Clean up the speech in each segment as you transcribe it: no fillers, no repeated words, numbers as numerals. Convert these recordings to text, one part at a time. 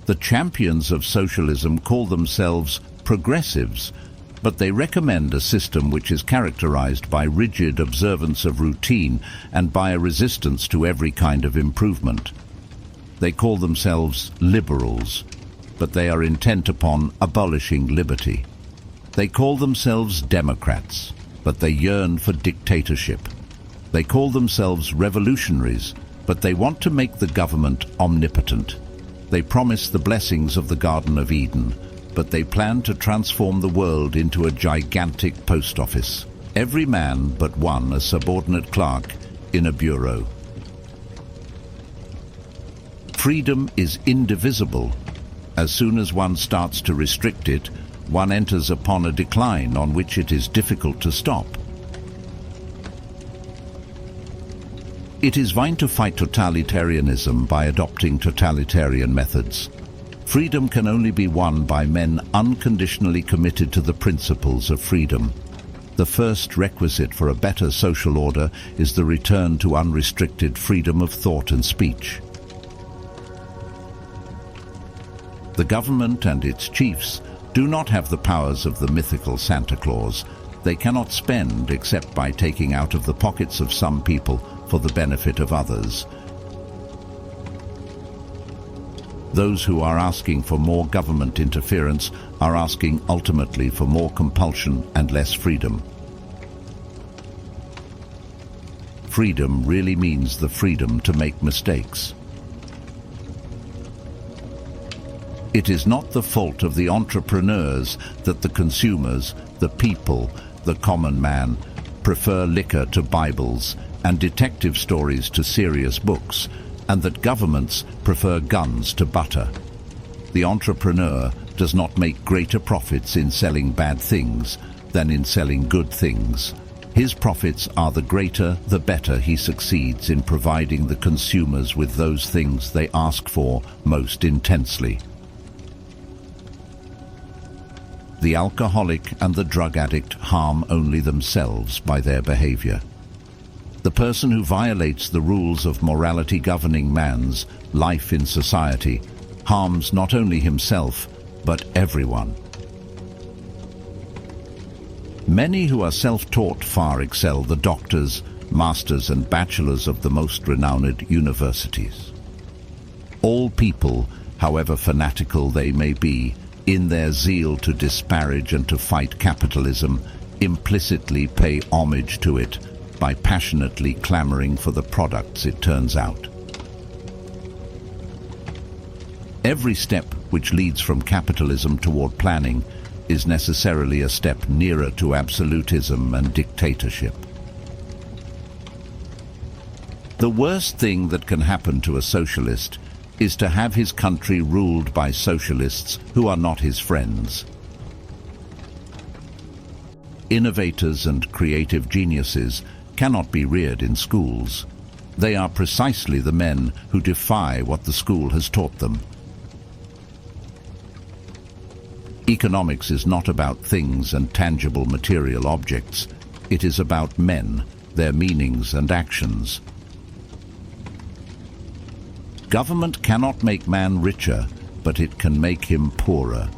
The champions of socialism call themselves progressives, but they recommend a system which is characterized by rigid observance of routine and by a resistance to every kind of improvement. They call themselves liberals, but they are intent upon abolishing liberty. They call themselves democrats, but they yearn for dictatorship. They call themselves revolutionaries, but they want to make the government omnipotent. They promise the blessings of the Garden of Eden, but they plan to transform the world into a gigantic post office. Every man but one a subordinate clerk in a bureau. Freedom is indivisible. As soon as one starts to restrict it, one enters upon a decline on which it is difficult to stop. It is vain to fight totalitarianism by adopting totalitarian methods. Freedom can only be won by men unconditionally committed to the principles of freedom. The first requisite for a better social order is the return to unrestricted freedom of thought and speech. The government and its chiefs do not have the powers of the mythical Santa Claus. They cannot spend except by taking out of the pockets of some people for the benefit of others. Those who are asking for more government interference are asking ultimately for more compulsion and less freedom. Freedom really means the freedom to make mistakes. It is not the fault of the entrepreneurs that the consumers, the people, the common man, prefer liquor to Bibles and detective stories to serious books, and that governments prefer guns to butter. The entrepreneur does not make greater profits in selling bad things than in selling good things. His profits are the greater, the better he succeeds in providing the consumers with those things they ask for most intensely. The alcoholic and the drug addict harm only themselves by their behavior. The person who violates the rules of morality governing man's life in society harms not only himself, but everyone. Many who are self-taught far excel the doctors, masters and bachelors of the most renowned universities. All people, however fanatical they may be, in their zeal to disparage and to fight capitalism, implicitly pay homage to it by passionately clamoring for the products it turns out. Every step which leads from capitalism toward planning is necessarily a step nearer to absolutism and dictatorship. The worst thing that can happen to a socialist is to have his country ruled by socialists who are not his friends. Innovators and creative geniuses cannot be reared in schools. They are precisely the men who defy what the school has taught them. Economics is not about things and tangible material objects. It is about men, their meanings and actions. Government cannot make man richer, but it can make him poorer.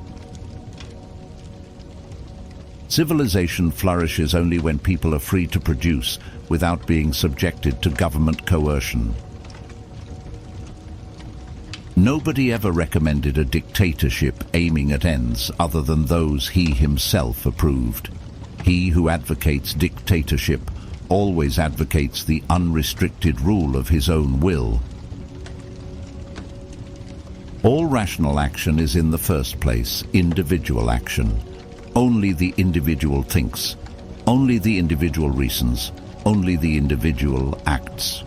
Civilization flourishes only when people are free to produce without being subjected to government coercion. Nobody ever recommended a dictatorship aiming at ends other than those he himself approved. He who advocates dictatorship always advocates the unrestricted rule of his own will. All rational action is in the first place individual action. Only the individual thinks, only the individual reasons, only the individual acts.